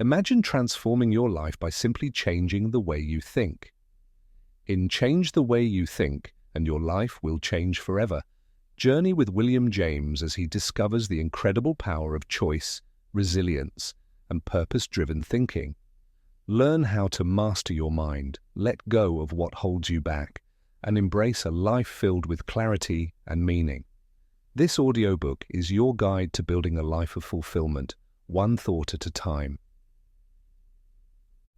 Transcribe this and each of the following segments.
Imagine transforming your life by simply changing the way you think. In Change the Way You Think, and Your Life Will Change Forever, journey with William James as he discovers the incredible power of choice, resilience, and purpose-driven thinking. Learn how to master your mind, let go of what holds you back, and embrace a life filled with clarity and meaning. This audiobook is your guide to building a life of fulfillment, one thought at a time.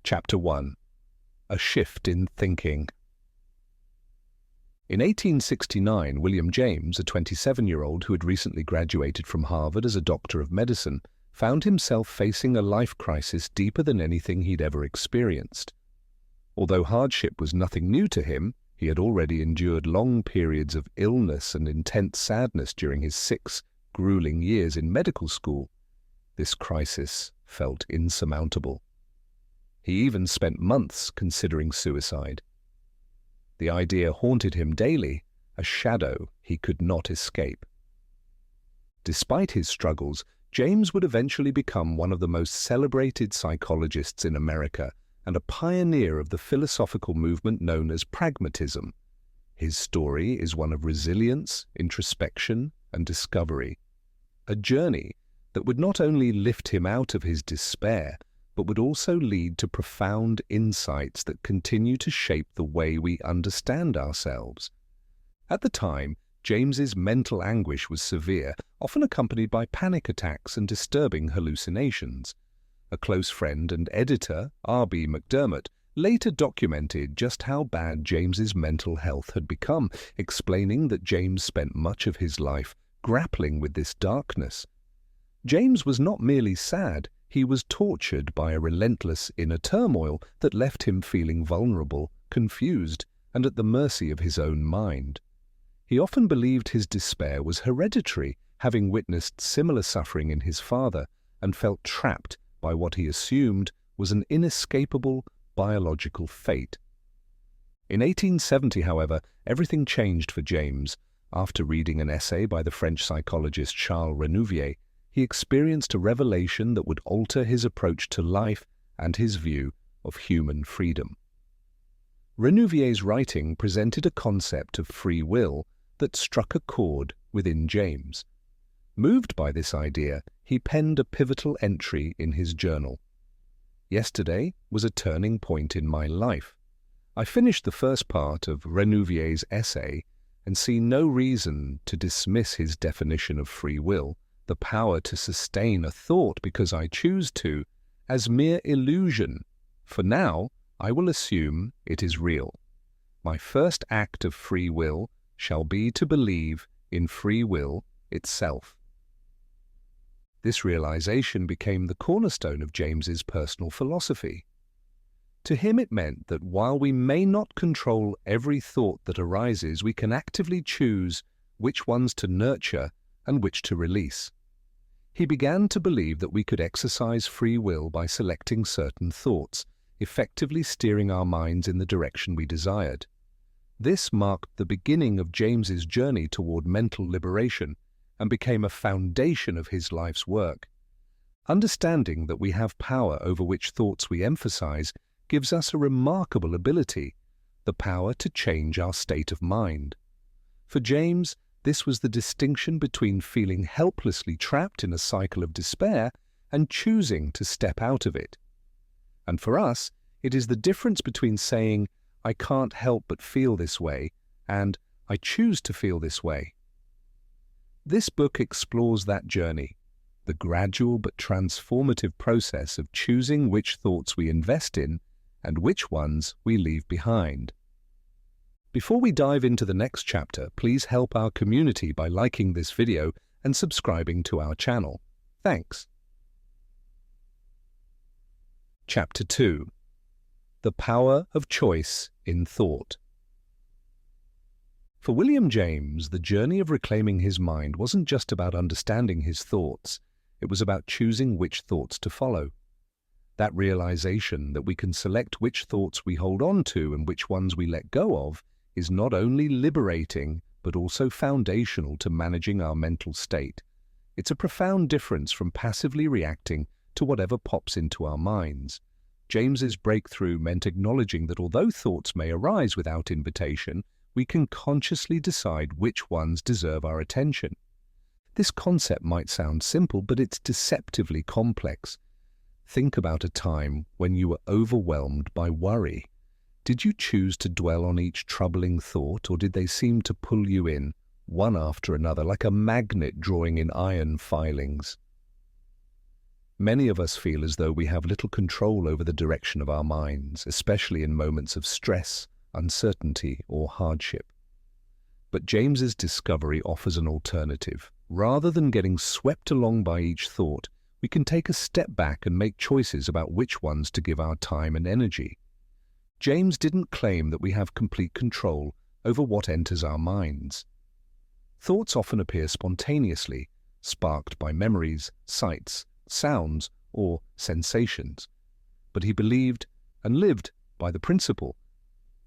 Chapter 1. A Shift in Thinking. In 1869, William James, a 27-year-old who had recently graduated from Harvard as a doctor of medicine, found himself facing a life crisis deeper than anything he'd ever experienced. Although hardship was nothing new to him, he had already endured long periods of illness and intense sadness during his 6 grueling years in medical school. This crisis felt insurmountable. He even spent months considering suicide. The idea haunted him daily, a shadow he could not escape. Despite his struggles, James would eventually become one of the most celebrated psychologists in America and a pioneer of the philosophical movement known as pragmatism. His story is one of resilience, introspection, and discovery, a journey that would not only lift him out of his despair, but would also lead to profound insights that continue to shape the way we understand ourselves. At the time, James's mental anguish was severe, often accompanied by panic attacks and disturbing hallucinations. A close friend and editor, R.B. McDermott, later documented just how bad James's mental health had become, explaining that James spent much of his life grappling with this darkness. James was not merely sad, he was tortured by a relentless inner turmoil that left him feeling vulnerable, confused, and at the mercy of his own mind. He often believed his despair was hereditary, having witnessed similar suffering in his father, and felt trapped by what he assumed was an inescapable biological fate. In 1870, however, everything changed for James. After reading an essay by the French psychologist Charles Renouvier, he experienced a revelation that would alter his approach to life and his view of human freedom. Renouvier's writing presented a concept of free will that struck a chord within James. Moved by this idea, he penned a pivotal entry in his journal. "Yesterday was a turning point in my life. I finished the first part of Renouvier's essay and see no reason to dismiss his definition of free will, the power to sustain a thought because I choose to, as mere illusion. For now, I will assume it is real. My first act of free will shall be to believe in free will itself." This realization became the cornerstone of James's personal philosophy. To him it meant that while we may not control every thought that arises, we can actively choose which ones to nurture and which to release. He began to believe that we could exercise free will by selecting certain thoughts, effectively steering our minds in the direction we desired. This marked the beginning of James's journey toward mental liberation and became a foundation of his life's work. Understanding that we have power over which thoughts we emphasize gives us a remarkable ability, the power to change our state of mind. For James, this was the distinction between feeling helplessly trapped in a cycle of despair and choosing to step out of it. And for us, it is the difference between saying, "I can't help but feel this way," and "I choose to feel this way." This book explores that journey, the gradual but transformative process of choosing which thoughts we invest in and which ones we leave behind. Before we dive into the next chapter, please help our community by liking this video and subscribing to our channel. Thanks. Chapter 2. The Power of Choice in Thought. For William James, the journey of reclaiming his mind wasn't just about understanding his thoughts, it was about choosing which thoughts to follow. That realization that we can select which thoughts we hold on to and which ones we let go of is not only liberating, but also foundational to managing our mental state. It's a profound difference from passively reacting to whatever pops into our minds. James's breakthrough meant acknowledging that although thoughts may arise without invitation, we can consciously decide which ones deserve our attention. This concept might sound simple, but it's deceptively complex. Think about a time when you were overwhelmed by worry. Did you choose to dwell on each troubling thought, or did they seem to pull you in, one after another, like a magnet drawing in iron filings? Many of us feel as though we have little control over the direction of our minds, especially in moments of stress, uncertainty, or hardship. But James's discovery offers an alternative. Rather than getting swept along by each thought, we can take a step back and make choices about which ones to give our time and energy. James didn't claim that we have complete control over what enters our minds. Thoughts often appear spontaneously, sparked by memories, sights, sounds, or sensations. But he believed and lived by the principle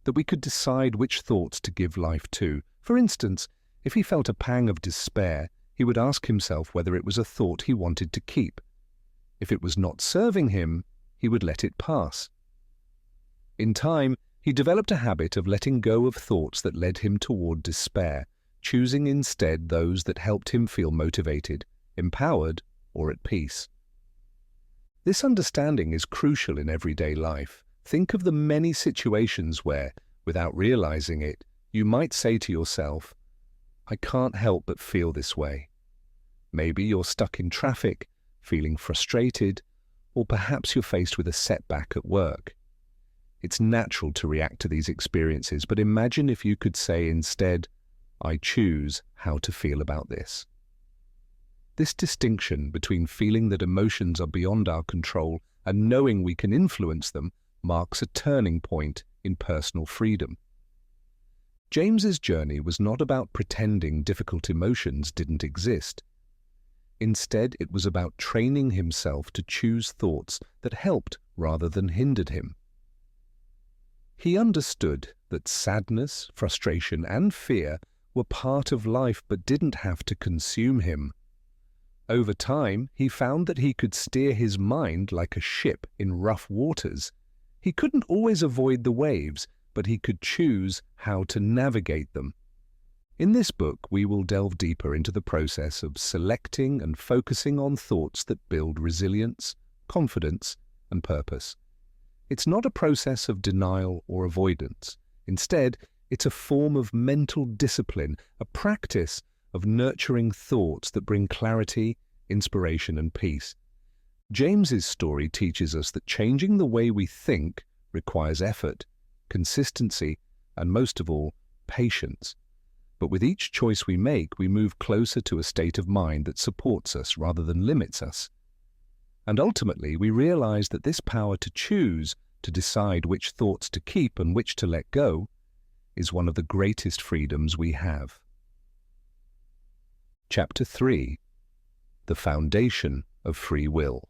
that we could decide which thoughts to give life to. For instance, if he felt a pang of despair, he would ask himself whether it was a thought he wanted to keep. If it was not serving him, he would let it pass. In time, he developed a habit of letting go of thoughts that led him toward despair, choosing instead those that helped him feel motivated, empowered, or at peace. This understanding is crucial in everyday life. Think of the many situations where, without realizing it, you might say to yourself, "I can't help but feel this way." Maybe you're stuck in traffic, feeling frustrated, or perhaps you're faced with a setback at work. It's natural to react to these experiences, but imagine if you could say instead, "I choose how to feel about this." This distinction between feeling that emotions are beyond our control and knowing we can influence them marks a turning point in personal freedom. James's journey was not about pretending difficult emotions didn't exist. Instead, it was about training himself to choose thoughts that helped rather than hindered him. He understood that sadness, frustration, and fear were part of life but didn't have to consume him. Over time, he found that he could steer his mind like a ship in rough waters. He couldn't always avoid the waves, but he could choose how to navigate them. In this book, we will delve deeper into the process of selecting and focusing on thoughts that build resilience, confidence, and purpose. It's not a process of denial or avoidance. Instead, it's a form of mental discipline, a practice of nurturing thoughts that bring clarity, inspiration, and peace. James's story teaches us that changing the way we think requires effort, consistency, and most of all, patience. But with each choice we make, we move closer to a state of mind that supports us rather than limits us. And ultimately, we realize that this power to choose, to decide which thoughts to keep and which to let go, is one of the greatest freedoms we have. Chapter 3. The Foundation of Free Will.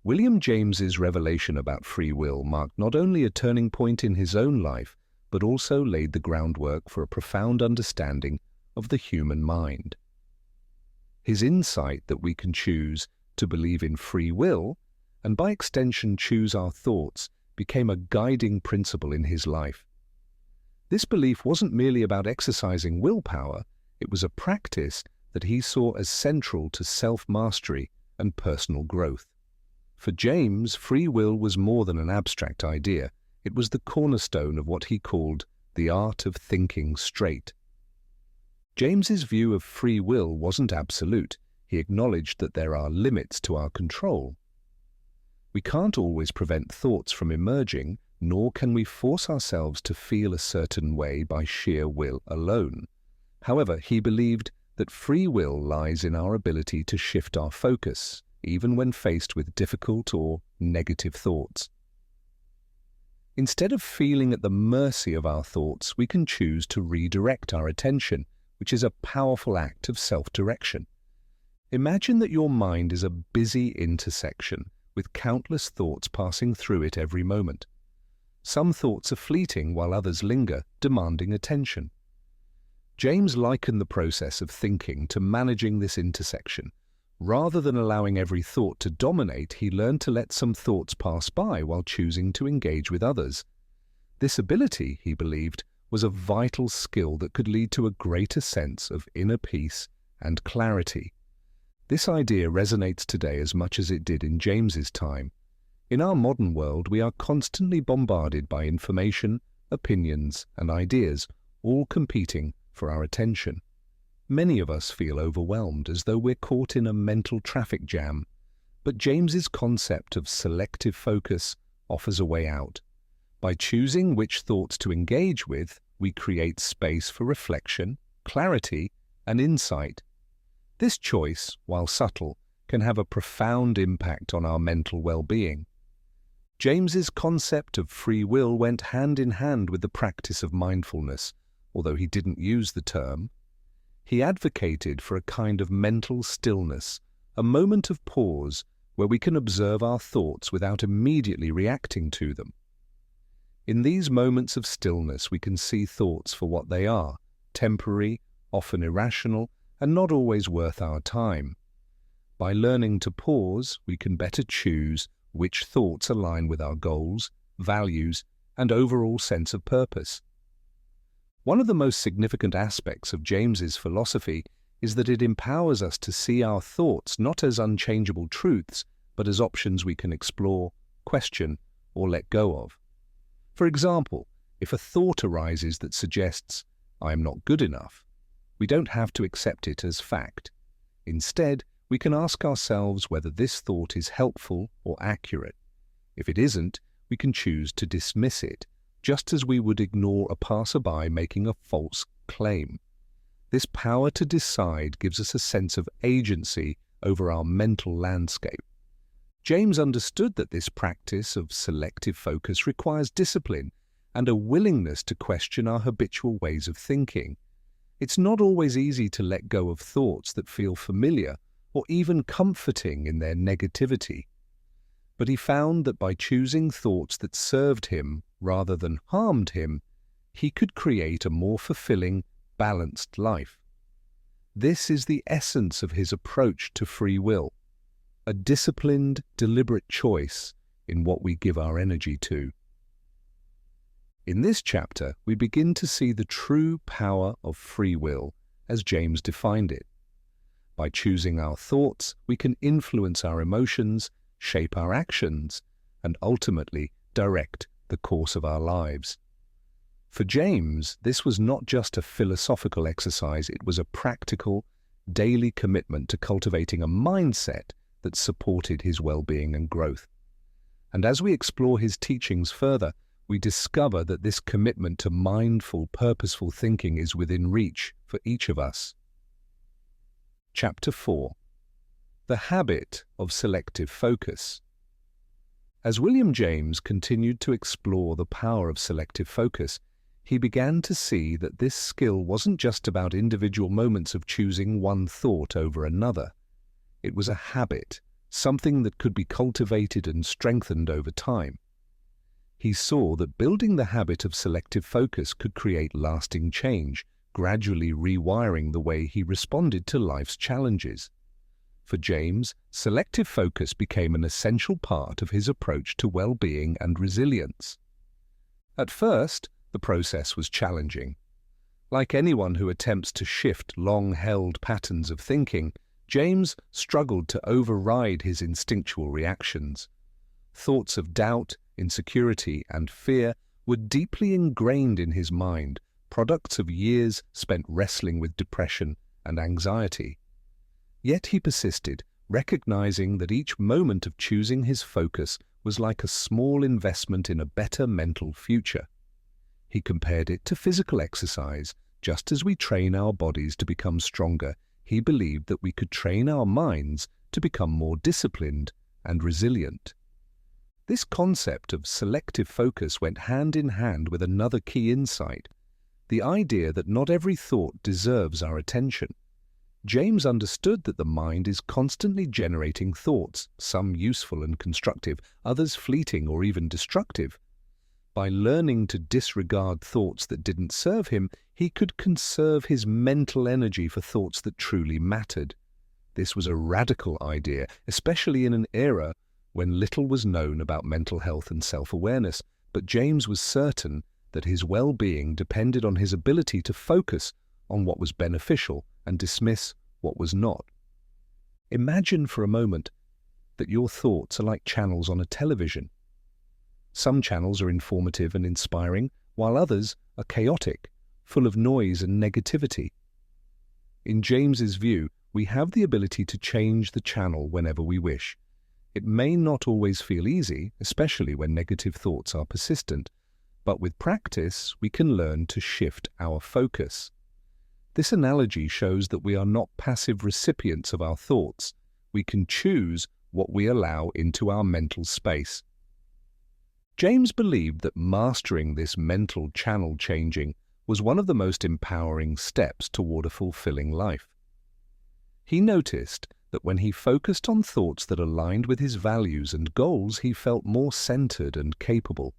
William James's revelation about free will marked not only a turning point in his own life, but also laid the groundwork for a profound understanding of the human mind. His insight that we can choose to believe in free will, and by extension choose our thoughts, became a guiding principle in his life. This belief wasn't merely about exercising willpower, it was a practice that he saw as central to self-mastery and personal growth. For James, free will was more than an abstract idea. It was the cornerstone of what he called the art of thinking straight. James's view of free will wasn't absolute. He acknowledged that there are limits to our control. We can't always prevent thoughts from emerging, nor can we force ourselves to feel a certain way by sheer will alone. However, he believed that free will lies in our ability to shift our focus, even when faced with difficult or negative thoughts. Instead of feeling at the mercy of our thoughts, we can choose to redirect our attention, which is a powerful act of self-direction. Imagine that your mind is a busy intersection, with countless thoughts passing through it every moment. Some thoughts are fleeting while others linger, demanding attention. James likened the process of thinking to managing this intersection. Rather than allowing every thought to dominate, he learned to let some thoughts pass by while choosing to engage with others. This ability, he believed, was a vital skill that could lead to a greater sense of inner peace and clarity. This idea resonates today as much as it did in James's time. In our modern world, we are constantly bombarded by information, opinions, and ideas, all competing for our attention. Many of us feel overwhelmed, as though we're caught in a mental traffic jam. But James's concept of selective focus offers a way out. By choosing which thoughts to engage with, we create space for reflection, clarity, and insight. This choice, while subtle, can have a profound impact on our mental well-being. James's concept of free will went hand in hand with the practice of mindfulness, although he didn't use the term. He advocated for a kind of mental stillness, a moment of pause where we can observe our thoughts without immediately reacting to them. In these moments of stillness, we can see thoughts for what they are, temporary, often irrational, and not always worth our time. By learning to pause, we can better choose which thoughts align with our goals, values, and overall sense of purpose. One of the most significant aspects of James's philosophy is that it empowers us to see our thoughts not as unchangeable truths, but as options we can explore, question, or let go of. For example, if a thought arises that suggests, "I am not good enough," we don't have to accept it as fact. Instead, we can ask ourselves whether this thought is helpful or accurate. If it isn't, we can choose to dismiss it, just as we would ignore a passerby making a false claim. This power to decide gives us a sense of agency over our mental landscape. James understood that this practice of selective focus requires discipline and a willingness to question our habitual ways of thinking. It's not always easy to let go of thoughts that feel familiar or even comforting in their negativity. But he found that by choosing thoughts that served him rather than harmed him, he could create a more fulfilling, balanced life. This is the essence of his approach to free will, a disciplined, deliberate choice in what we give our energy to. In this chapter, we begin to see the true power of free will as James defined it. By choosing our thoughts, we can influence our emotions, shape our actions, and ultimately direct the course of our lives. For James, this was not just a philosophical exercise, it was a practical, daily commitment to cultivating a mindset that supported his well-being and growth. And as we explore his teachings further, we discover that this commitment to mindful, purposeful thinking is within reach for each of us. Chapter 4. The Habit of Selective Focus. As William James continued to explore the power of selective focus, he began to see that this skill wasn't just about individual moments of choosing one thought over another. It was a habit, something that could be cultivated and strengthened over time. He saw that building the habit of selective focus could create lasting change, gradually rewiring the way he responded to life's challenges. For James, selective focus became an essential part of his approach to well-being and resilience. At first, the process was challenging. Like anyone who attempts to shift long-held patterns of thinking, James struggled to override his instinctual reactions. Thoughts of doubt, insecurity, and fear were deeply ingrained in his mind, products of years spent wrestling with depression and anxiety. Yet he persisted, recognizing that each moment of choosing his focus was like a small investment in a better mental future. He compared it to physical exercise. Just as we train our bodies to become stronger, he believed that we could train our minds to become more disciplined and resilient. This concept of selective focus went hand in hand with another key insight: the idea that not every thought deserves our attention. James understood that the mind is constantly generating thoughts, some useful and constructive, others fleeting or even destructive. By learning to disregard thoughts that didn't serve him, he could conserve his mental energy for thoughts that truly mattered. this was a radical idea, especially in an era when little was known about mental health and self-awareness, but James was certain that his well-being depended on his ability to focus on what was beneficial and dismiss what was not. Imagine for a moment that your thoughts are like channels on a television. Some channels are informative and inspiring, while others are chaotic, full of noise and negativity. In James's view, we have the ability to change the channel whenever we wish. It may not always feel easy, especially when negative thoughts are persistent, but with practice, we can learn to shift our focus. This analogy shows that we are not passive recipients of our thoughts. We can choose what we allow into our mental space. James believed that mastering this mental channel changing was one of the most empowering steps toward a fulfilling life. He noticed that when he focused on thoughts that aligned with his values and goals, he felt more centered and capable.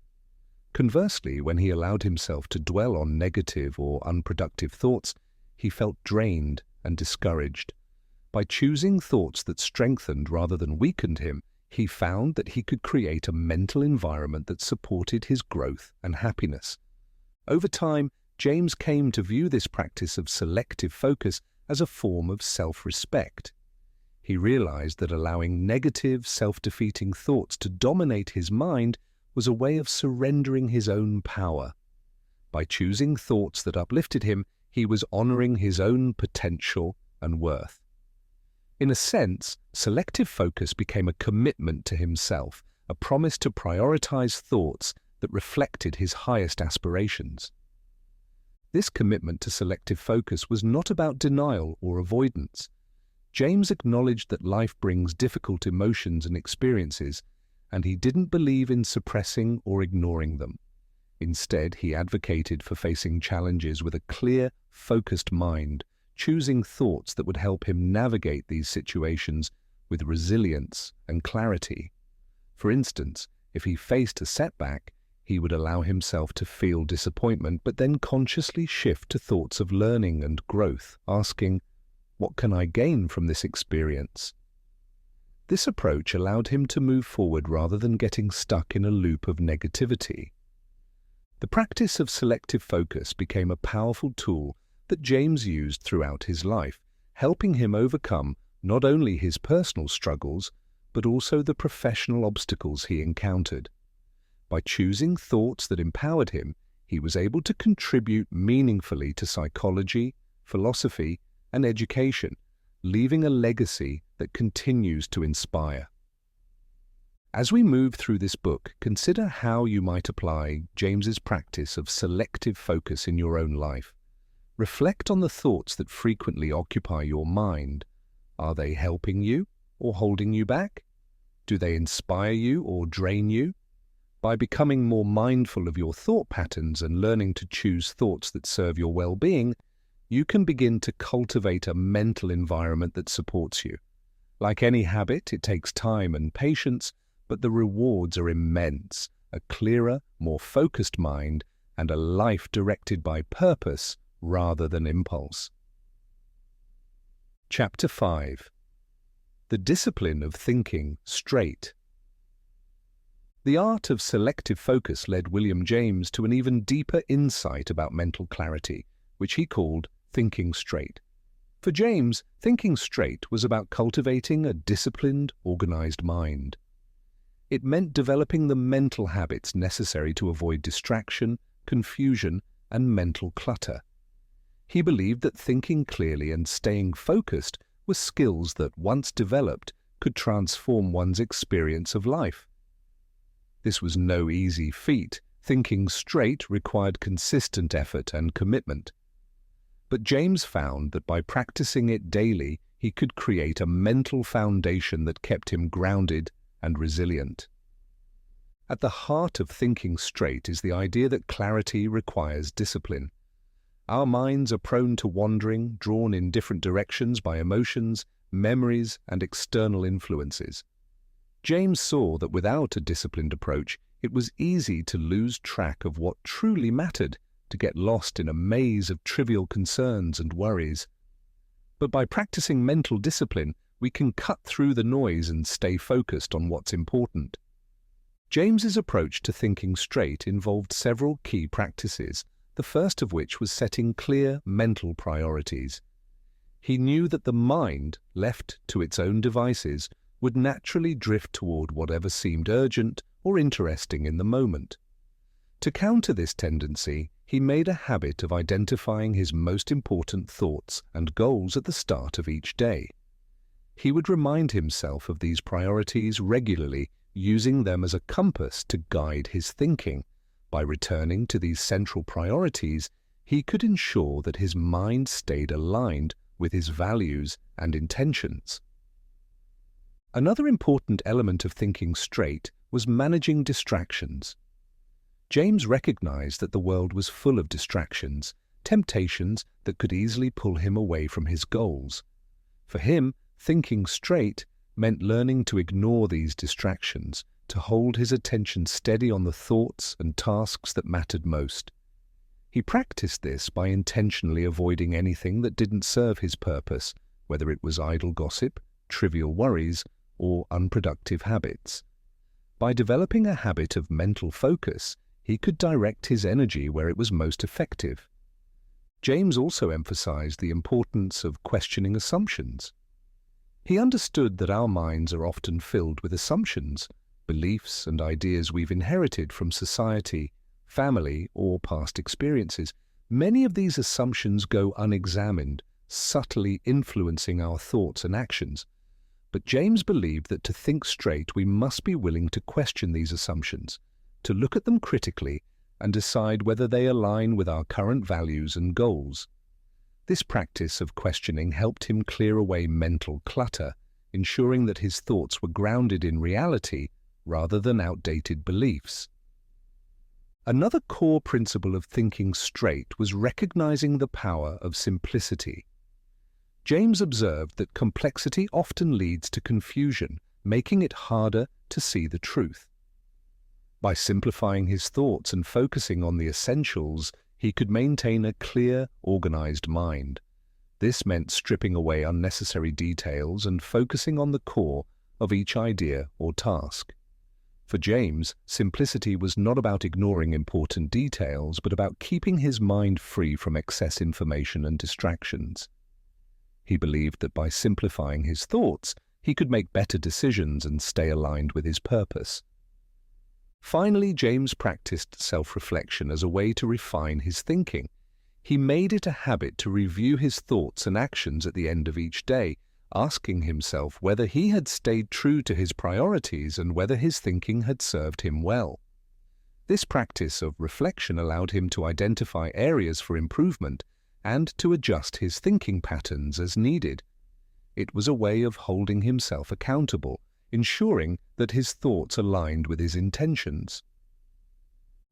Conversely, when he allowed himself to dwell on negative or unproductive thoughts, he felt drained and discouraged. By choosing thoughts that strengthened rather than weakened him, he found that he could create a mental environment that supported his growth and happiness. Over time, James came to view this practice of selective focus as a form of self-respect. He realized that allowing negative, self-defeating thoughts to dominate his mind was a way of surrendering his own power. By choosing thoughts that uplifted him, he was honoring his own potential and worth. In a sense, selective focus became a commitment to himself, a promise to prioritize thoughts that reflected his highest aspirations. This commitment to selective focus was not about denial or avoidance. James acknowledged that life brings difficult emotions and experiences, and he didn't believe in suppressing or ignoring them. Instead, he advocated for facing challenges with a clear, focused mind, choosing thoughts that would help him navigate these situations with resilience and clarity. For instance, if he faced a setback, he would allow himself to feel disappointment, but then consciously shift to thoughts of learning and growth, asking, "What can I gain from this experience?" This approach allowed him to move forward rather than getting stuck in a loop of negativity. The practice of selective focus became a powerful tool that James used throughout his life, helping him overcome not only his personal struggles, but also the professional obstacles he encountered. By choosing thoughts that empowered him, he was able to contribute meaningfully to psychology, philosophy, and education, leaving a legacy that continues to inspire. As we move through this book, consider how you might apply James's practice of selective focus in your own life. Reflect on the thoughts that frequently occupy your mind. Are they helping you or holding you back? Do they inspire you or drain you? By becoming more mindful of your thought patterns and learning to choose thoughts that serve your well-being, you can begin to cultivate a mental environment that supports you. Like any habit, it takes time and patience, but the rewards are immense: a clearer, more focused mind, and a life directed by purpose rather than impulse. Chapter 5. The Discipline of Thinking Straight. The art of selective focus led William James to an even deeper insight about mental clarity, which he called thinking straight. For James, thinking straight was about cultivating a disciplined, organized mind. It meant developing the mental habits necessary to avoid distraction, confusion, and mental clutter. He believed that thinking clearly and staying focused were skills that, once developed, could transform one's experience of life. This was no easy feat. Thinking straight required consistent effort and commitment. But James found that by practicing it daily, he could create a mental foundation that kept him grounded and resilient. At the heart of thinking straight is the idea that clarity requires discipline. Our minds are prone to wandering, drawn in different directions by emotions, memories, and external influences. James saw that without a disciplined approach, it was easy to lose track of what truly mattered, to get lost in a maze of trivial concerns and worries. But by practicing mental discipline, we can cut through the noise and stay focused on what's important. James's approach to thinking straight involved several key practices, the first of which was setting clear mental priorities. He knew that the mind, left to its own devices, would naturally drift toward whatever seemed urgent or interesting in the moment. To counter this tendency, he made a habit of identifying his most important thoughts and goals at the start of each day. He would remind himself of these priorities regularly, using them as a compass to guide his thinking. By returning to these central priorities, he could ensure that his mind stayed aligned with his values and intentions. Another important element of thinking straight was managing distractions. James recognized that the world was full of distractions, temptations that could easily pull him away from his goals. For him, thinking straight meant learning to ignore these distractions, to hold his attention steady on the thoughts and tasks that mattered most. He practiced this by intentionally avoiding anything that didn't serve his purpose, whether it was idle gossip, trivial worries, or unproductive habits. By developing a habit of mental focus, he could direct his energy where it was most effective. James also emphasized the importance of questioning assumptions. He understood that our minds are often filled with assumptions, beliefs and ideas we've inherited from society, family, or past experiences. Many of these assumptions go unexamined, subtly influencing our thoughts and actions. But James believed that to think straight, we must be willing to question these assumptions, to look at them critically and decide whether they align with our current values and goals. This practice of questioning helped him clear away mental clutter, ensuring that his thoughts were grounded in reality rather than outdated beliefs. Another core principle of thinking straight was recognizing the power of simplicity. James observed that complexity often leads to confusion, making it harder to see the truth. By simplifying his thoughts and focusing on the essentials, he could maintain a clear, organized mind. This meant stripping away unnecessary details and focusing on the core of each idea or task. For James, simplicity was not about ignoring important details, but about keeping his mind free from excess information and distractions. He believed that by simplifying his thoughts, he could make better decisions and stay aligned with his purpose. Finally, James practiced self-reflection as a way to refine his thinking. He made it a habit to review his thoughts and actions at the end of each day, asking himself whether he had stayed true to his priorities and whether his thinking had served him well. This practice of reflection allowed him to identify areas for improvement and to adjust his thinking patterns as needed. It was a way of holding himself accountable, ensuring that his thoughts aligned with his intentions.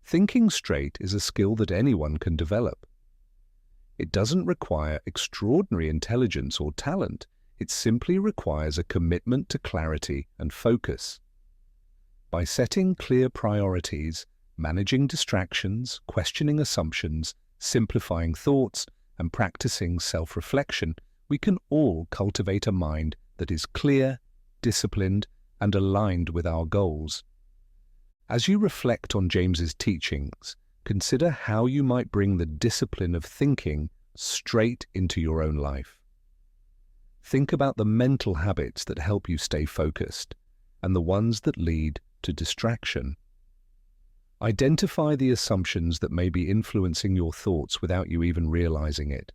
Thinking straight is a skill that anyone can develop. It doesn't require extraordinary intelligence or talent. It simply requires a commitment to clarity and focus. By setting clear priorities, managing distractions, questioning assumptions, simplifying thoughts, and practicing self-reflection, we can all cultivate a mind that is clear, disciplined, and aligned with our goals. As you reflect on James's teachings, consider how you might bring the discipline of thinking straight into your own life. Think about the mental habits that help you stay focused and the ones that lead to distraction. Identify the assumptions that may be influencing your thoughts without you even realizing it,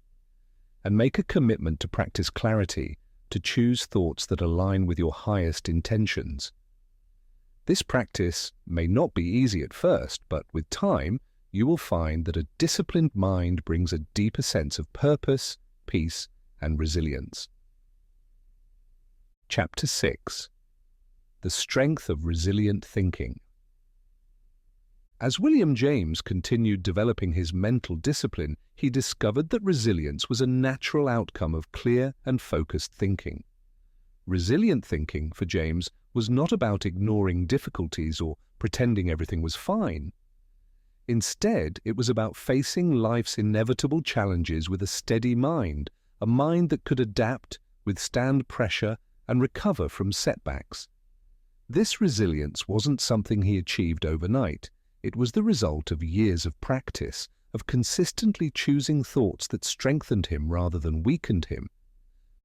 and make a commitment to practice clarity, to choose thoughts that align with your highest intentions. This practice may not be easy at first, but with time, you will find that a disciplined mind brings a deeper sense of purpose, peace, and resilience. Chapter 6. The Strength of Resilient Thinking. As William James continued developing his mental discipline, he discovered that resilience was a natural outcome of clear and focused thinking. Resilient thinking, for James, was not about ignoring difficulties or pretending everything was fine. Instead, it was about facing life's inevitable challenges with a steady mind, a mind that could adapt, withstand pressure, and recover from setbacks. This resilience wasn't something he achieved overnight. It was the result of years of practice, of consistently choosing thoughts that strengthened him rather than weakened him.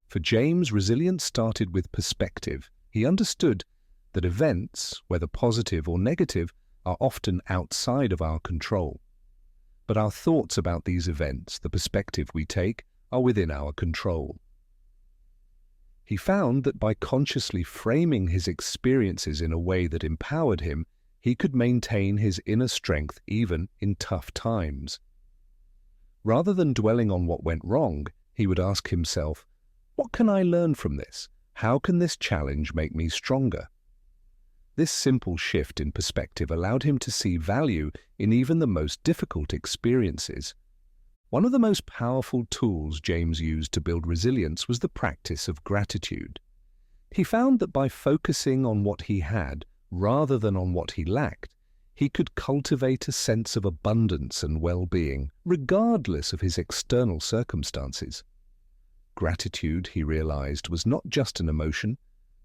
For James, resilience started with perspective. He understood that events, whether positive or negative, are often outside of our control. But our thoughts about these events, the perspective we take, are within our control. He found that by consciously framing his experiences in a way that empowered him, he could maintain his inner strength even in tough times. Rather than dwelling on what went wrong, he would ask himself, "What can I learn from this? How can this challenge make me stronger?" This simple shift in perspective allowed him to see value in even the most difficult experiences. One of the most powerful tools James used to build resilience was the practice of gratitude. He found that by focusing on what he had rather than on what he lacked, he could cultivate a sense of abundance and well-being, regardless of his external circumstances. Gratitude, he realized, was not just an emotion,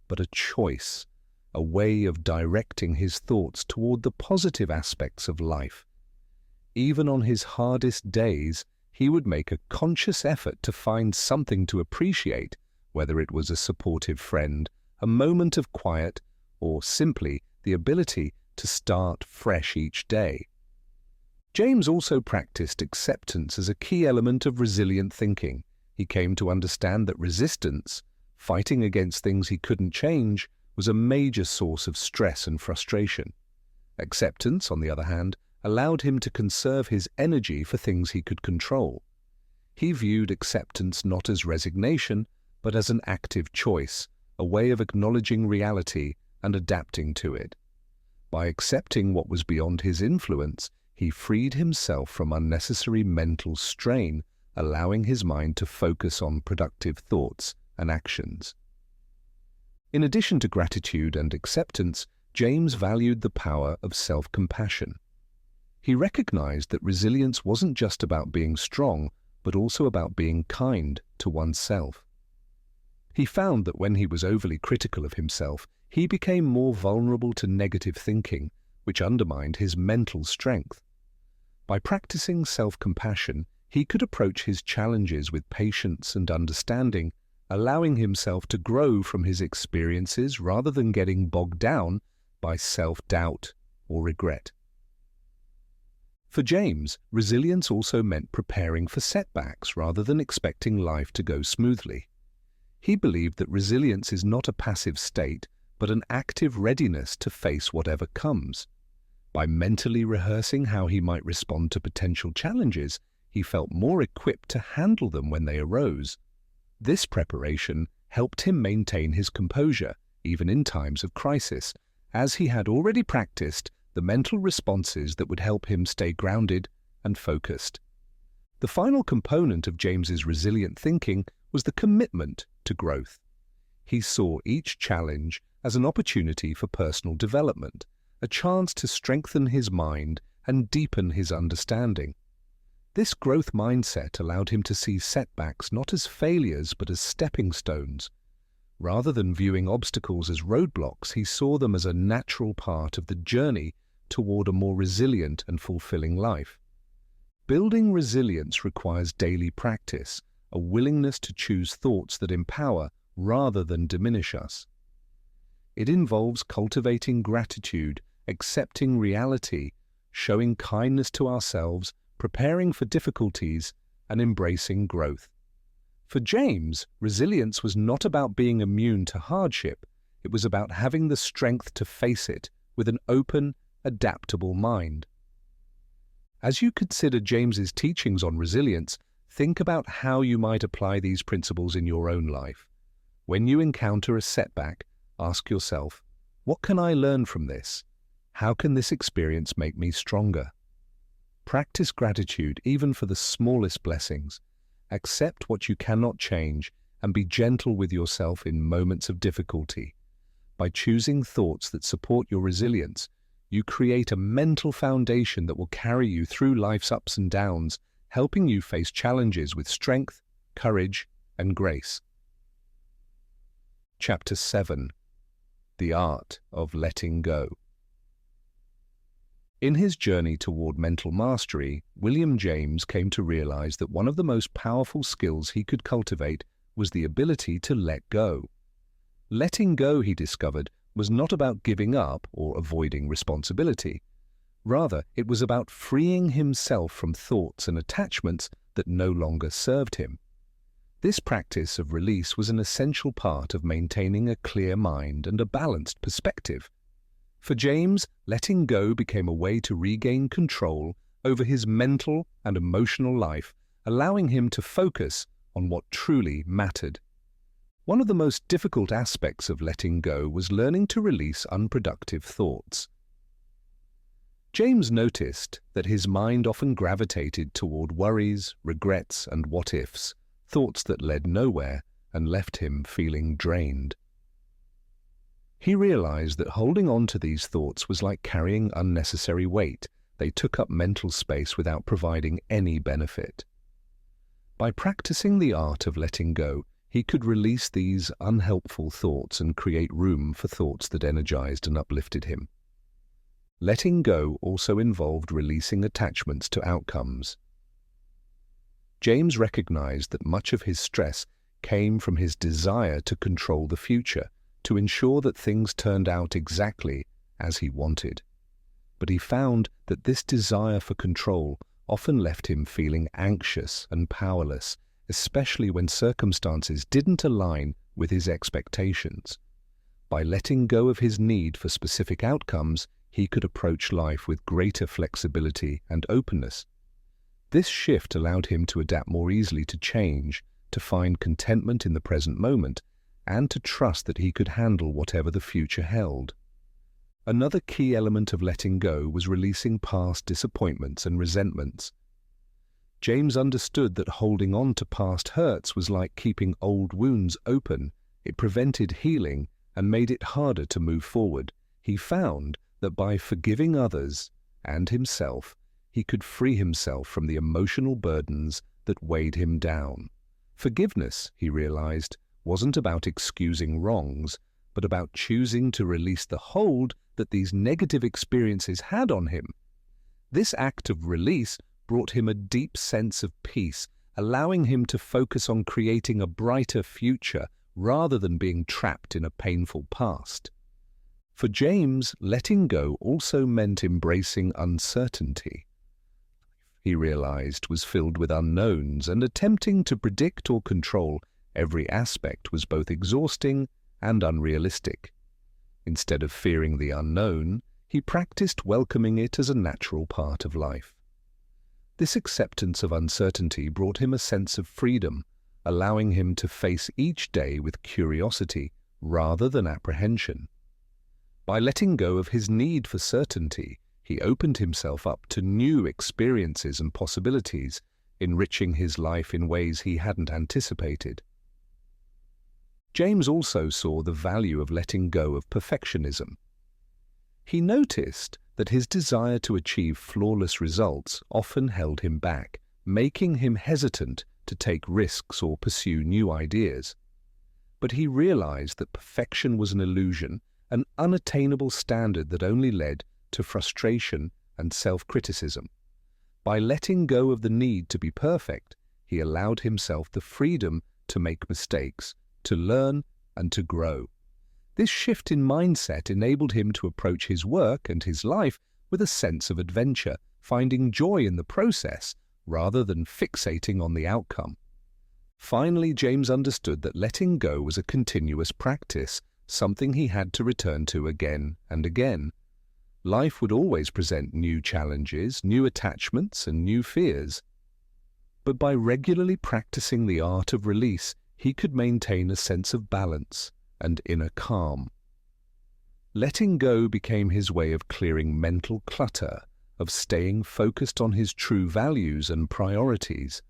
but a choice, a way of directing his thoughts toward the positive aspects of life. Even on his hardest days, he would make a conscious effort to find something to appreciate, whether it was a supportive friend, a moment of quiet, or simply the ability to start fresh each day. James also practiced acceptance as a key element of resilient thinking. He came to understand that resistance, fighting against things he couldn't change, was a major source of stress and frustration. Acceptance, on the other hand, allowed him to conserve his energy for things he could control. He viewed acceptance not as resignation, but as an active choice, a way of acknowledging reality and adapting to it. By accepting what was beyond his influence, he freed himself from unnecessary mental strain, allowing his mind to focus on productive thoughts and actions. In addition to gratitude and acceptance, James valued the power of self-compassion. He recognized that resilience wasn't just about being strong, but also about being kind to oneself. He found that when he was overly critical of himself, he became more vulnerable to negative thinking, which undermined his mental strength. By practicing self-compassion, he could approach his challenges with patience and understanding, allowing himself to grow from his experiences rather than getting bogged down by self-doubt or regret. For James, resilience also meant preparing for setbacks rather than expecting life to go smoothly. He believed that resilience is not a passive state, but an active readiness to face whatever comes. By mentally rehearsing how he might respond to potential challenges, he felt more equipped to handle them when they arose. This preparation helped him maintain his composure, even in times of crisis, as he had already practiced the mental responses that would help him stay grounded and focused. The final component of James's resilient thinking was the commitment to growth. He saw each challenge as an opportunity for personal development, a chance to strengthen his mind and deepen his understanding. This growth mindset allowed him to see setbacks not as failures but as stepping stones. Rather than viewing obstacles as roadblocks, he saw them as a natural part of the journey toward a more resilient and fulfilling life. Building resilience requires daily practice, a willingness to choose thoughts that empower rather than diminish us. It involves cultivating gratitude, accepting reality, showing kindness to ourselves, preparing for difficulties, and embracing growth. For James, resilience was not about being immune to hardship. It was about having the strength to face it with an open, adaptable mind. As you consider James's teachings on resilience, think about how you might apply these principles in your own life. When you encounter a setback, ask yourself, what can I learn from this? How can this experience make me stronger? Practice gratitude even for the smallest blessings. Accept what you cannot change and be gentle with yourself in moments of difficulty. By choosing thoughts that support your resilience, you create a mental foundation that will carry you through life's ups and downs, helping you face challenges with strength, courage, and grace. Chapter 7. The Art of Letting Go. In his journey toward mental mastery, William James came to realize that one of the most powerful skills he could cultivate was the ability to let go. Letting go, he discovered, was not about giving up or avoiding responsibility. Rather, it was about freeing himself from thoughts and attachments that no longer served him. This practice of release was an essential part of maintaining a clear mind and a balanced perspective. For James, letting go became a way to regain control over his mental and emotional life, allowing him to focus on what truly mattered. One of the most difficult aspects of letting go was learning to release unproductive thoughts. James noticed that his mind often gravitated toward worries, regrets, and what-ifs, thoughts that led nowhere and left him feeling drained. He realized that holding on to these thoughts was like carrying unnecessary weight. They took up mental space without providing any benefit. By practicing the art of letting go, he could release these unhelpful thoughts and create room for thoughts that energized and uplifted him. Letting go also involved releasing attachments to outcomes. James recognized that much of his stress came from his desire to control the future, to ensure that things turned out exactly as he wanted. But he found that this desire for control often left him feeling anxious and powerless, especially when circumstances didn't align with his expectations. By letting go of his need for specific outcomes, he could approach life with greater flexibility and openness. This shift allowed him to adapt more easily to change, to find contentment in the present moment, and to trust that he could handle whatever the future held. Another key element of letting go was releasing past disappointments and resentments. James understood that holding on to past hurts was like keeping old wounds open. It prevented healing and made it harder to move forward. He found that by forgiving others and himself, he could free himself from the emotional burdens that weighed him down. Forgiveness, he realized, wasn't about excusing wrongs, but about choosing to release the hold that these negative experiences had on him. This act of release brought him a deep sense of peace, allowing him to focus on creating a brighter future rather than being trapped in a painful past. For James, letting go also meant embracing uncertainty. He realized was filled with unknowns, and attempting to predict or control every aspect was both exhausting and unrealistic. Instead of fearing the unknown, he practiced welcoming it as a natural part of life. This acceptance of uncertainty brought him a sense of freedom, allowing him to face each day with curiosity rather than apprehension. By letting go of his need for certainty, he opened himself up to new experiences and possibilities, enriching his life in ways he hadn't anticipated. James also saw the value of letting go of perfectionism. He noticed that his desire to achieve flawless results often held him back, making him hesitant to take risks or pursue new ideas. But he realized that perfection was an illusion, an unattainable standard that only led to frustration and self-criticism. By letting go of the need to be perfect, he allowed himself the freedom to make mistakes, to learn and to grow. This shift in mindset enabled him to approach his work and his life with a sense of adventure, finding joy in the process rather than fixating on the outcome. Finally, James understood that letting go was a continuous practice, something he had to return to again and again. Life would always present new challenges, new attachments, and new fears. But by regularly practicing the art of release, he could maintain a sense of balance and inner calm. Letting go became his way of clearing mental clutter, of staying focused on his true values and priorities.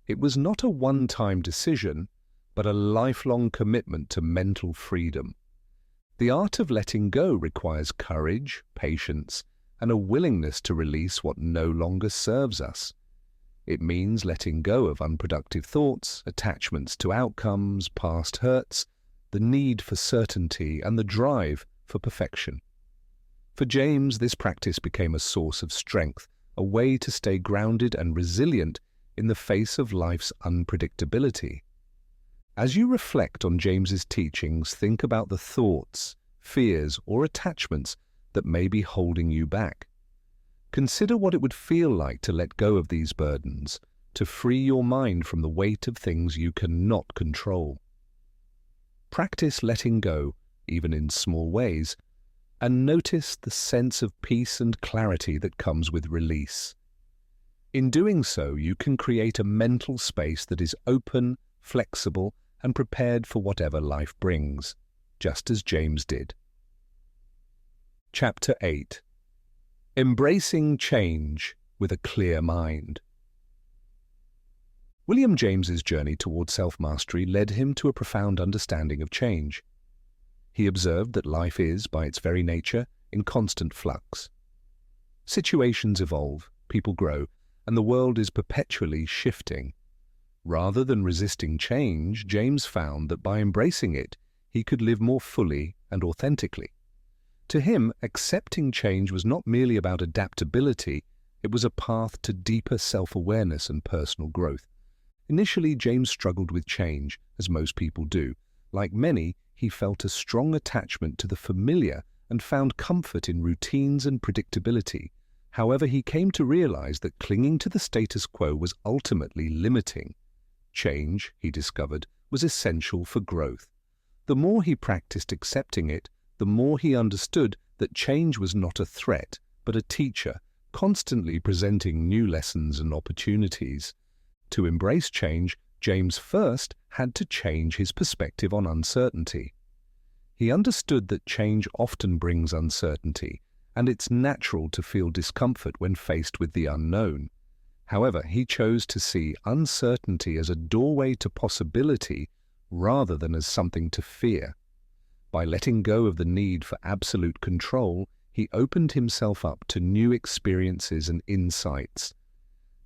It was not a one-time decision, but a lifelong commitment to mental freedom. The art of letting go requires courage, patience, and a willingness to release what no longer serves us. It means letting go of unproductive thoughts, attachments to outcomes, past hurts, the need for certainty and the drive for perfection. For James, this practice became a source of strength, a way to stay grounded and resilient in the face of life's unpredictability. As you reflect on James's teachings, think about the thoughts, fears, or attachments that may be holding you back. Consider what it would feel like to let go of these burdens, to free your mind from the weight of things you cannot control. Practice letting go, even in small ways, and notice the sense of peace and clarity that comes with release. In doing so, you can create a mental space that is open, flexible, and prepared for whatever life brings, just as James did. Chapter 8. Embracing Change with a Clear Mind. William James's journey toward self-mastery led him to a profound understanding of change. He observed that life is, by its very nature, in constant flux. Situations evolve, people grow, and the world is perpetually shifting. Rather than resisting change, James found that by embracing it, he could live more fully and authentically. To him, accepting change was not merely about adaptability, it was a path to deeper self-awareness and personal growth. Initially, James struggled with change, as most people do. Like many, he felt a strong attachment to the familiar and found comfort in routines and predictability. However, he came to realize that clinging to the status quo was ultimately limiting. Change, he discovered, was essential for growth. The more he practiced accepting it, the more he understood that change was not a threat, but a teacher, constantly presenting new lessons and opportunities. To embrace change, James first had to change his perspective on uncertainty. He understood that change often brings uncertainty, and it's natural to feel discomfort when faced with the unknown. However, he chose to see uncertainty as a doorway to possibility rather than as something to fear. By letting go of the need for absolute control, he opened himself up to new experiences and insights.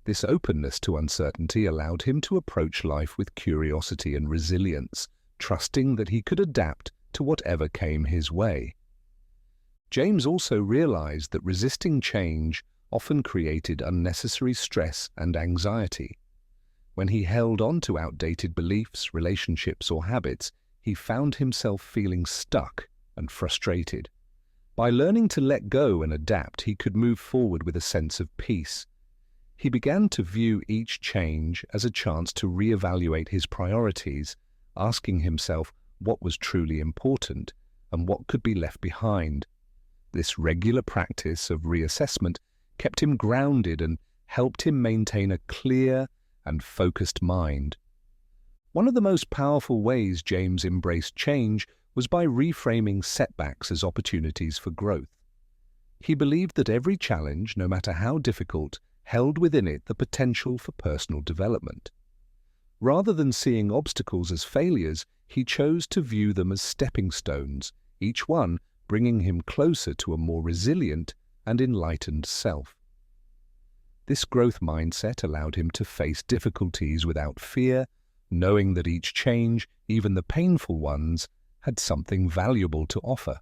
This openness to uncertainty allowed him to approach life with curiosity and resilience, trusting that he could adapt to whatever came his way. James also realized that resisting change often created unnecessary stress and anxiety. When he held on to outdated beliefs, relationships, or habits, he found himself feeling stuck and frustrated. By learning to let go and adapt, he could move forward with a sense of peace. He began to view each change as a chance to reevaluate his priorities, asking himself what was truly important and what could be left behind. This regular practice of reassessment kept him grounded and helped him maintain a clear and focused mind. One of the most powerful ways James embraced change was by reframing setbacks as opportunities for growth. He believed that every challenge, no matter how difficult, held within it the potential for personal development. Rather than seeing obstacles as failures, he chose to view them as stepping stones, each one bringing him closer to a more resilient and enlightened self. This growth mindset allowed him to face difficulties without fear, knowing that each change, even the painful ones, had something valuable to offer.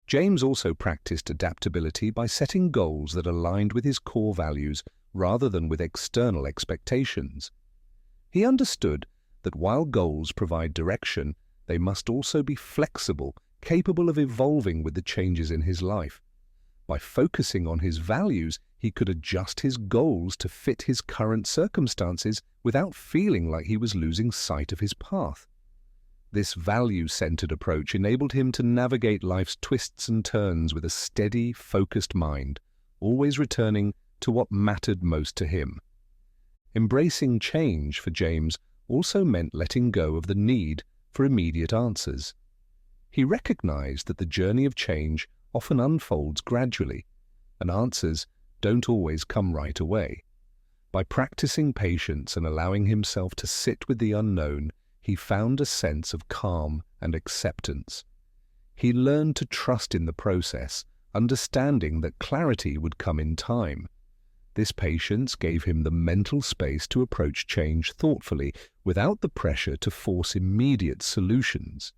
James also practiced adaptability by setting goals that aligned with his core values rather than with external expectations. He understood that while goals provide direction, they must also be flexible, capable of evolving with the changes in his life. By focusing on his values, he could adjust his goals to fit his current circumstances without feeling like he was losing sight of his path. This value-centered approach enabled him to navigate life's twists and turns with a steady, focused mind, always returning to what mattered most to him. Embracing change for James also meant letting go of the need for immediate answers. He recognized that the journey of change often unfolds gradually, and answers don't always come right away. By practicing patience and allowing himself to sit with the unknown, he found a sense of calm and acceptance. He learned to trust in the process, understanding that clarity would come in time. This patience gave him the mental space to approach change thoughtfully, without the pressure to force immediate solutions.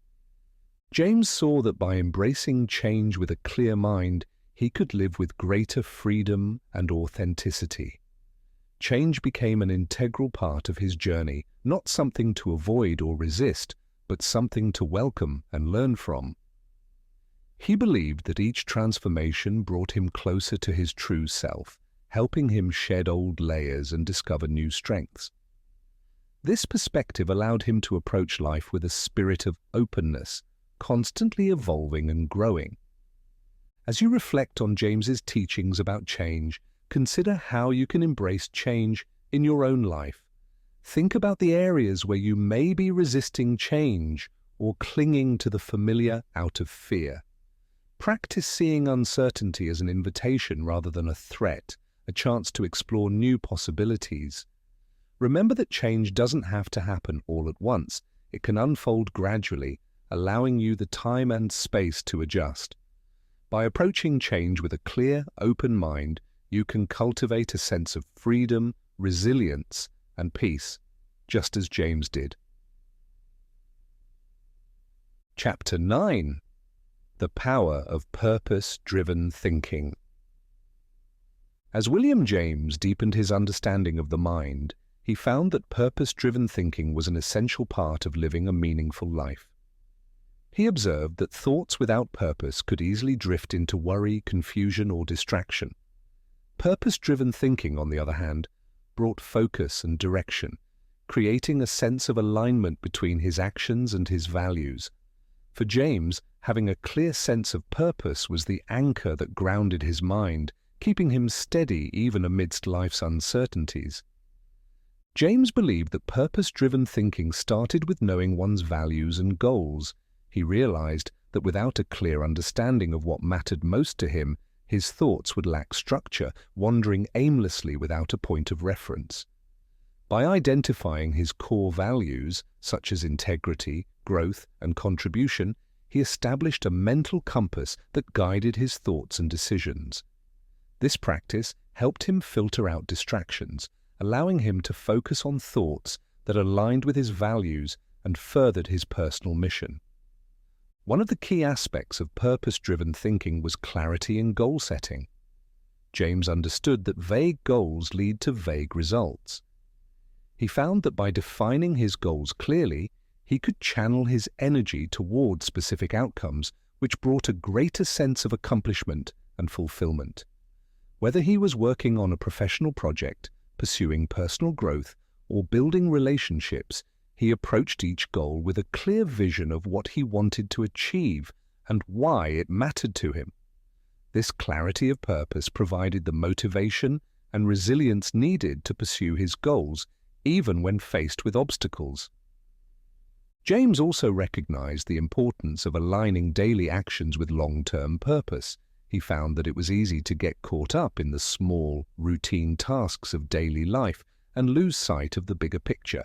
James saw that by embracing change with a clear mind, he could live with greater freedom and authenticity. Change became an integral part of his journey, not something to avoid or resist, but something to welcome and learn from. He believed that each transformation brought him closer to his true self, helping him shed old layers and discover new strengths. This perspective allowed him to approach life with a spirit of openness, constantly evolving and growing. As you reflect on James's teachings about change, consider how you can embrace change in your own life. Think about the areas where you may be resisting change or clinging to the familiar out of fear. Practice seeing uncertainty as an invitation rather than a threat, a chance to explore new possibilities. Remember that change doesn't have to happen all at once. It can unfold gradually, allowing you the time and space to adjust. By approaching change with a clear, open mind, you can cultivate a sense of freedom, resilience, and peace, just as James did. Chapter 9. The Power of Purpose-Driven Thinking. As William James deepened his understanding of the mind, he found that purpose-driven thinking was an essential part of living a meaningful life. He observed that thoughts without purpose could easily drift into worry, confusion, or distraction. Purpose-driven thinking, on the other hand, brought focus and direction, creating a sense of alignment between his actions and his values. For James, having a clear sense of purpose was the anchor that grounded his mind, keeping him steady even amidst life's uncertainties. James believed that purpose-driven thinking started with knowing one's values and goals. He realized that without a clear understanding of what mattered most to him, his thoughts would lack structure, wandering aimlessly without a point of reference. By identifying his core values, such as integrity, growth, and contribution, he established a mental compass that guided his thoughts and decisions. This practice helped him filter out distractions, allowing him to focus on thoughts that aligned with his values and furthered his personal mission. One of the key aspects of purpose-driven thinking was clarity in goal setting. James understood that vague goals lead to vague results. He found that by defining his goals clearly, he could channel his energy toward specific outcomes, which brought a greater sense of accomplishment and fulfillment. Whether he was working on a professional project, pursuing personal growth, or building relationships, he approached each goal with a clear vision of what he wanted to achieve and why it mattered to him. This clarity of purpose provided the motivation and resilience needed to pursue his goals, even when faced with obstacles. James also recognized the importance of aligning daily actions with long-term purpose. He found that it was easy to get caught up in the small, routine tasks of daily life and lose sight of the bigger picture.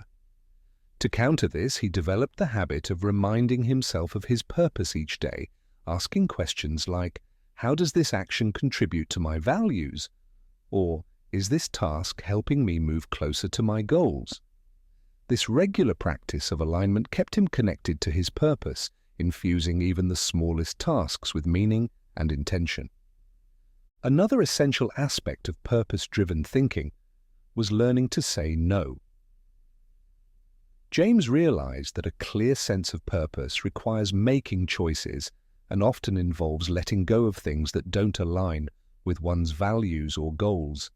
To counter this, he developed the habit of reminding himself of his purpose each day, asking questions like, "How does this action contribute to my values?" Or, "Is this task helping me move closer to my goals?" This regular practice of alignment kept him connected to his purpose, infusing even the smallest tasks with meaning and intention. Another essential aspect of purpose-driven thinking was learning to say no. James realized that a clear sense of purpose requires making choices and often involves letting go of things that don't align with one's values or goals.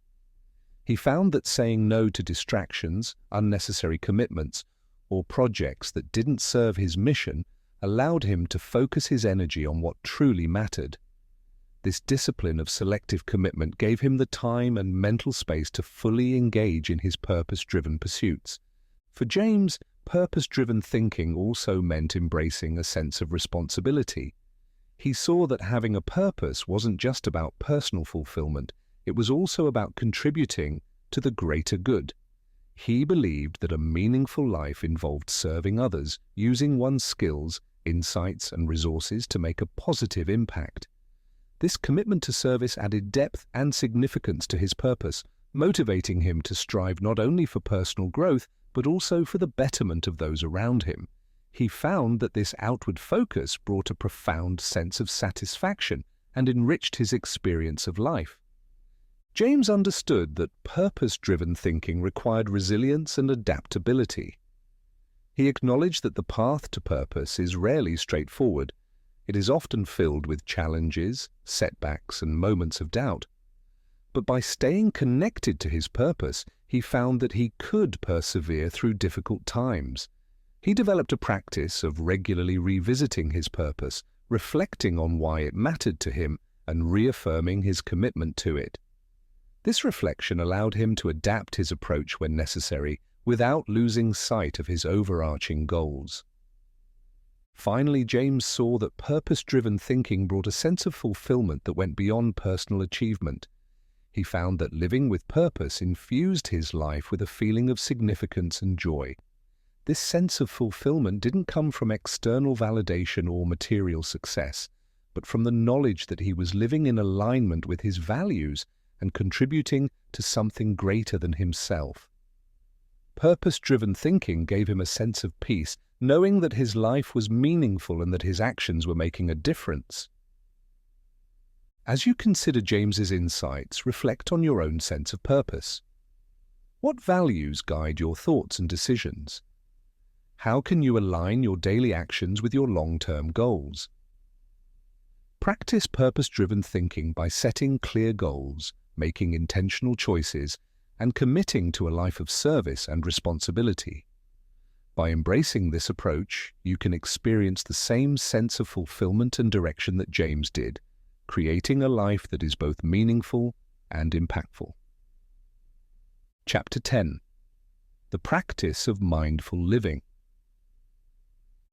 He found that saying no to distractions, unnecessary commitments, or projects that didn't serve his mission allowed him to focus his energy on what truly mattered. This discipline of selective commitment gave him the time and mental space to fully engage in his purpose-driven pursuits. For James, purpose-driven thinking also meant embracing a sense of responsibility. He saw that having a purpose wasn't just about personal fulfillment, it was also about contributing to the greater good. He believed that a meaningful life involved serving others, using one's skills, insights, and resources to make a positive impact. This commitment to service added depth and significance to his purpose, motivating him to strive not only for personal growth, but also for the betterment of those around him. He found that this outward focus brought a profound sense of satisfaction and enriched his experience of life. James understood that purpose-driven thinking required resilience and adaptability. He acknowledged that the path to purpose is rarely straightforward. It is often filled with challenges, setbacks, and moments of doubt. But by staying connected to his purpose, he found that he could persevere through difficult times. He developed a practice of regularly revisiting his purpose, reflecting on why it mattered to him, and reaffirming his commitment to it. This reflection allowed him to adapt his approach when necessary, without losing sight of his overarching goals. Finally, James saw that purpose-driven thinking brought a sense of fulfillment that went beyond personal achievement. He found that living with purpose infused his life with a feeling of significance and joy. This sense of fulfillment didn't come from external validation or material success, but from the knowledge that he was living in alignment with his values and contributing to something greater than himself. Purpose-driven thinking gave him a sense of peace, knowing that his life was meaningful and that his actions were making a difference. As you consider James's insights, reflect on your own sense of purpose. What values guide your thoughts and decisions? How can you align your daily actions with your long-term goals? Practice purpose-driven thinking by setting clear goals, making intentional choices, and committing to a life of service and responsibility. By embracing this approach, you can experience the same sense of fulfillment and direction that James did, creating a life that is both meaningful and impactful. Chapter 10. The Practice of Mindful Living.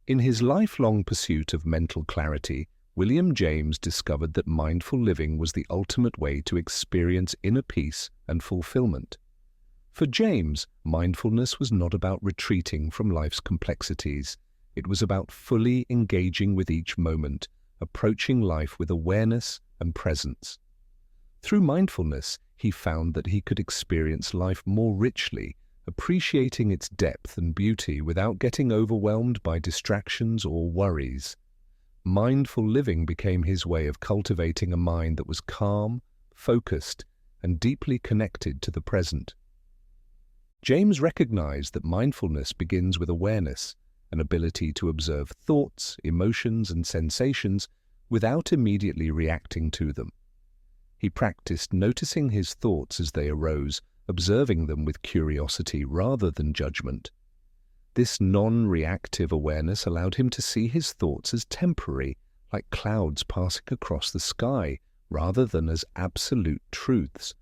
In his lifelong pursuit of mental clarity, William James discovered that mindful living was the ultimate way to experience inner peace and fulfillment. For James, mindfulness was not about retreating from life's complexities. It was about fully engaging with each moment, approaching life with awareness and presence. Through mindfulness, he found that he could experience life more richly, appreciating its depth and beauty without getting overwhelmed by distractions or worries. Mindful living became his way of cultivating a mind that was calm, focused, and deeply connected to the present. James recognized that mindfulness begins with awareness, an ability to observe thoughts, emotions, and sensations without immediately reacting to them. He practiced noticing his thoughts as they arose, observing them with curiosity rather than judgment. This non-reactive awareness allowed him to see his thoughts as temporary, like clouds passing across the sky, rather than as absolute truths.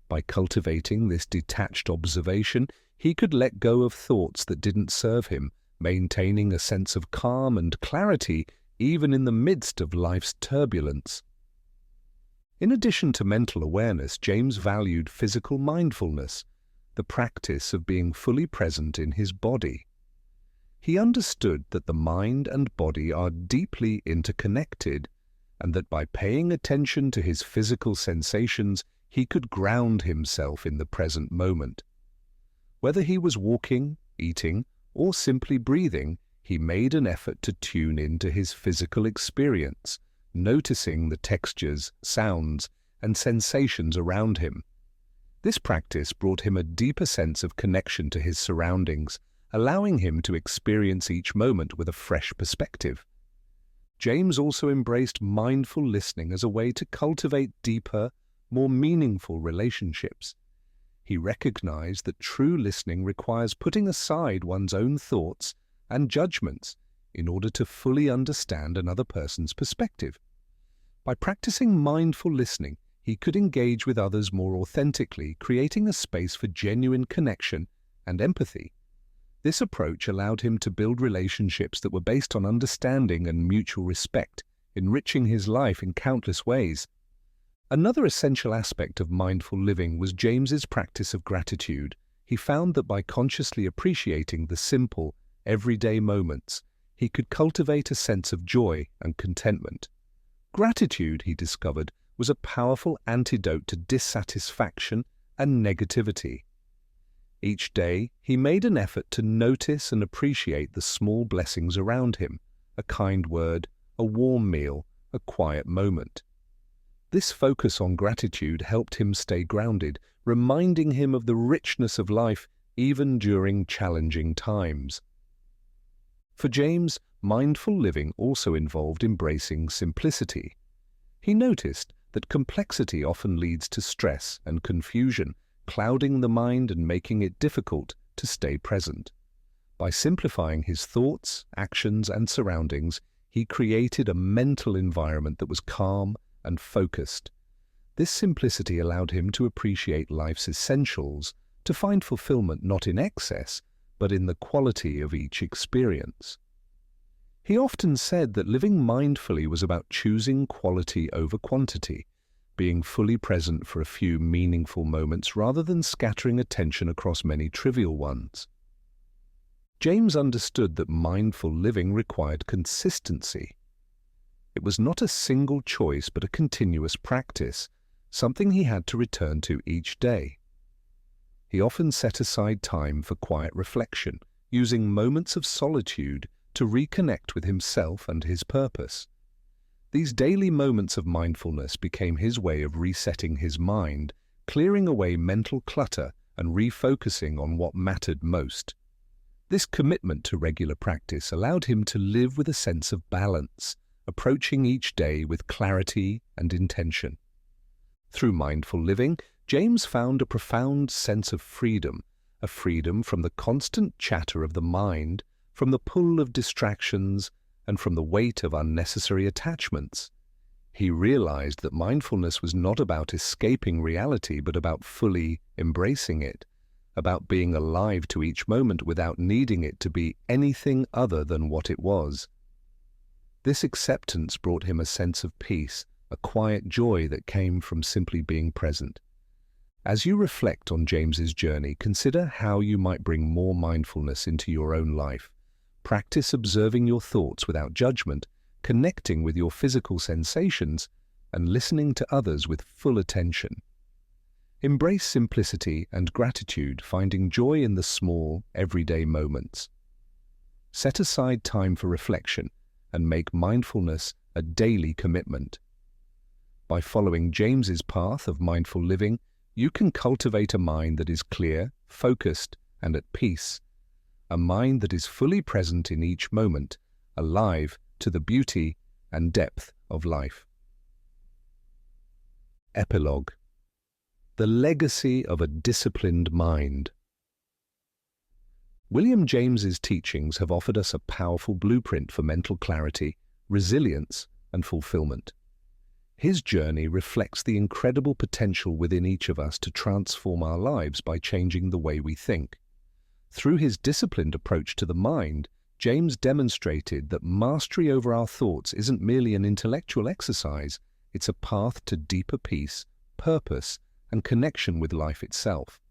By cultivating this detached observation, he could let go of thoughts that didn't serve him, maintaining a sense of calm and clarity even in the midst of life's turbulence. In addition to mental awareness, James valued physical mindfulness, the practice of being fully present in his body. He understood that the mind and body are deeply interconnected, and that by paying attention to his physical sensations, he could ground himself in the present moment. Whether he was walking, eating, or simply breathing, he made an effort to tune into his physical experience, noticing the textures, sounds, and sensations around him. This practice brought him a deeper sense of connection to his surroundings, allowing him to experience each moment with a fresh perspective. James also embraced mindful listening as a way to cultivate deeper, more meaningful relationships. He recognized that true listening requires putting aside one's own thoughts and judgments in order to fully understand another person's perspective. By practicing mindful listening, he could engage with others more authentically, creating a space for genuine connection and empathy. This approach allowed him to build relationships that were based on understanding and mutual respect, enriching his life in countless ways. Another essential aspect of mindful living was James's practice of gratitude. He found that by consciously appreciating the simple, everyday moments, he could cultivate a sense of joy and contentment. Gratitude, he discovered, was a powerful antidote to dissatisfaction and negativity. Each day, he made an effort to notice and appreciate the small blessings around him, a kind word, a warm meal, a quiet moment. This focus on gratitude helped him stay grounded, reminding him of the richness of life even during challenging times. For James, mindful living also involved embracing simplicity. He noticed that complexity often leads to stress and confusion, clouding the mind and making it difficult to stay present. By simplifying his thoughts, actions, and surroundings, he created a mental environment that was calm and focused. This simplicity allowed him to appreciate life's essentials, to find fulfillment not in excess, but in the quality of each experience. He often said that living mindfully was about choosing quality over quantity, being fully present for a few meaningful moments rather than scattering attention across many trivial ones. James understood that mindful living required consistency. It was not a single choice but a continuous practice, something he had to return to each day. He often set aside time for quiet reflection, using moments of solitude to reconnect with himself and his purpose. These daily moments of mindfulness became his way of resetting his mind, clearing away mental clutter and refocusing on what mattered most. This commitment to regular practice allowed him to live with a sense of balance, approaching each day with clarity and intention. Through mindful living, James found a profound sense of freedom, a freedom from the constant chatter of the mind, from the pull of distractions, and from the weight of unnecessary attachments. He realized that mindfulness was not about escaping reality, but about fully embracing it, about being alive to each moment without needing it to be anything other than what it was. This acceptance brought him a sense of peace, a quiet joy that came from simply being present. As you reflect on James's journey, consider how you might bring more mindfulness into your own life. Practice observing your thoughts without judgment, connecting with your physical sensations, and listening to others with full attention. Embrace simplicity and gratitude, finding joy in the small, everyday moments. Set aside time for reflection and make mindfulness a daily commitment. By following James's path of mindful living, you can cultivate a mind that is clear, focused, and at peace. A mind that is fully present in each moment, alive to the beauty and depth of life. Epilogue. The legacy of a disciplined mind. William James's teachings have offered us a powerful blueprint for mental clarity, resilience, and fulfillment. His journey reflects the incredible potential within each of us to transform our lives by changing the way we think. Through his disciplined approach to the mind, James demonstrated that mastery over our thoughts isn't merely an intellectual exercise, it's a path to deeper peace, purpose, and connection with life itself.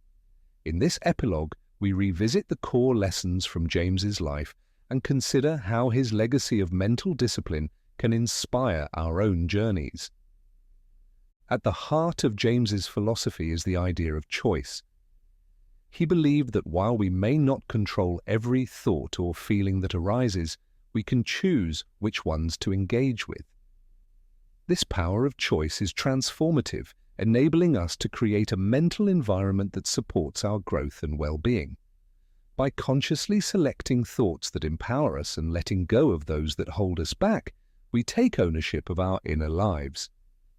In this epilogue, we revisit the core lessons from James's life and consider how his legacy of mental discipline can inspire our own journeys. At the heart of James's philosophy is the idea of choice. He believed that while we may not control every thought or feeling that arises, we can choose which ones to engage with. This power of choice is transformative, enabling us to create a mental environment that supports our growth and well-being. By consciously selecting thoughts that empower us and letting go of those that hold us back, we take ownership of our inner lives.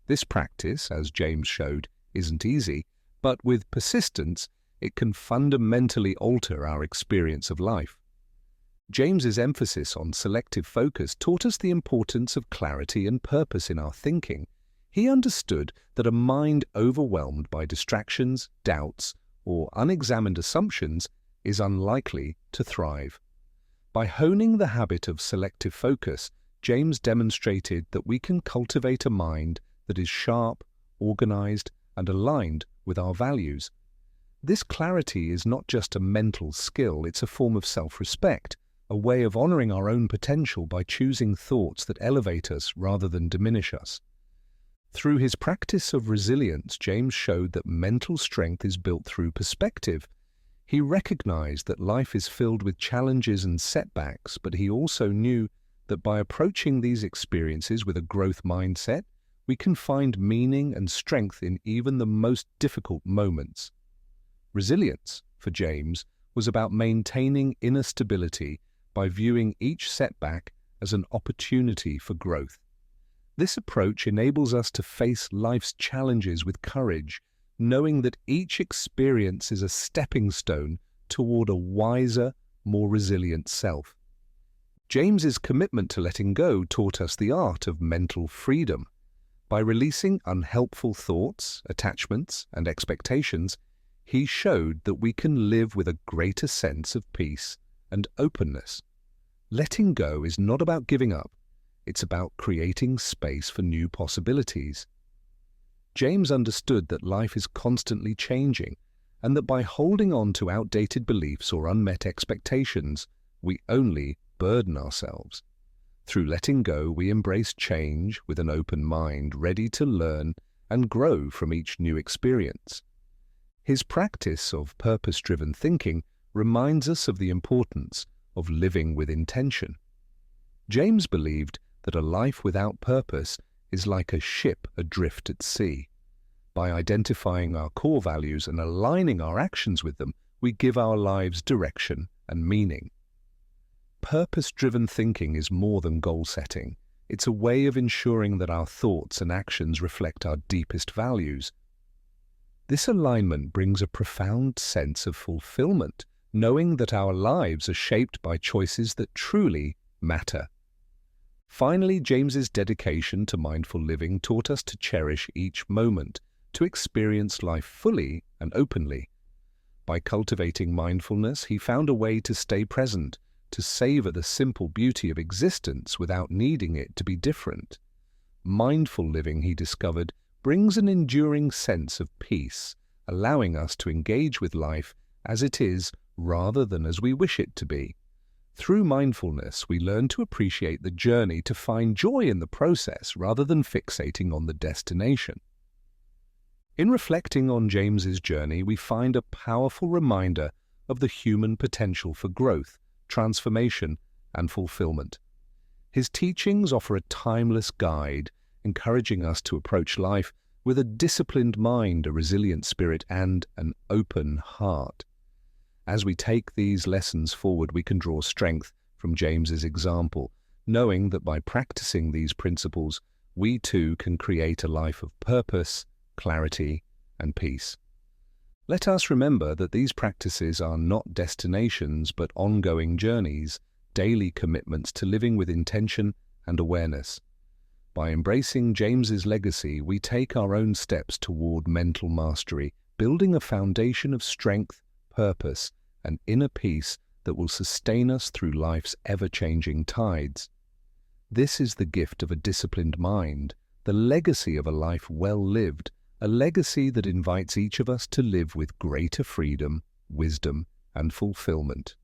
This practice, as James showed, isn't easy, but with persistence, it can fundamentally alter our experience of life. James's emphasis on selective focus taught us the importance of clarity and purpose in our thinking. He understood that a mind overwhelmed by distractions, doubts, or unexamined assumptions is unlikely to thrive. By honing the habit of selective focus, James demonstrated that we can cultivate a mind that is sharp, organized, and aligned with our values. This clarity is not just a mental skill, it's a form of self-respect, a way of honoring our own potential by choosing thoughts that elevate us rather than diminish us. Through his practice of resilience, James showed that mental strength is built through perspective. He recognized that life is filled with challenges and setbacks, but he also knew that by approaching these experiences with a growth mindset, we can find meaning and strength in even the most difficult moments. Resilience, for James, was about maintaining inner stability by viewing each setback as an opportunity for growth. This approach enables us to face life's challenges with courage, knowing that each experience is a stepping stone toward a wiser, more resilient self. James's commitment to letting go taught us the art of mental freedom. By releasing unhelpful thoughts, attachments, and expectations, he showed that we can live with a greater sense of peace and openness. Letting go is not about giving up. It's about creating space for new possibilities. James understood that life is constantly changing, and that by holding on to outdated beliefs or unmet expectations, we only burden ourselves. Through letting go, we embrace change with an open mind, ready to learn and grow from each new experience. His practice of purpose-driven thinking reminds us of the importance of living with intention. James believed that a life without purpose is like a ship adrift at sea. By identifying our core values and aligning our actions with them, we give our lives direction and meaning. Purpose-driven thinking is more than goal setting. It's a way of ensuring that our thoughts and actions reflect our deepest values. This alignment brings a profound sense of fulfillment, knowing that our lives are shaped by choices that truly matter. Finally, James's dedication to mindful living taught us to cherish each moment, to experience life fully and openly. By cultivating mindfulness, he found a way to stay present, to savor the simple beauty of existence without needing it to be different. Mindful living, he discovered, brings an enduring sense of peace, allowing us to engage with life as it is rather than as we wish it to be. Through mindfulness, we learn to appreciate the journey, to find joy in the process rather than fixating on the destination. In reflecting on James's journey, we find a powerful reminder of the human potential for growth, transformation, and fulfillment. His teachings offer a timeless guide, encouraging us to approach life with a disciplined mind, a resilient spirit, and an open heart. As we take these lessons forward, we can draw strength from James's example, knowing that by practicing these principles, we too can create a life of purpose, clarity, and peace. Let us remember that these practices are not destinations but ongoing journeys, daily commitments to living with intention and awareness. By embracing James's legacy, we take our own steps toward mental mastery, building a foundation of strength, purpose, and inner peace that will sustain us through life's ever-changing tides. This is the gift of a disciplined mind, the legacy of a life well lived, a legacy that invites each of us to live with greater freedom, wisdom, and fulfillment.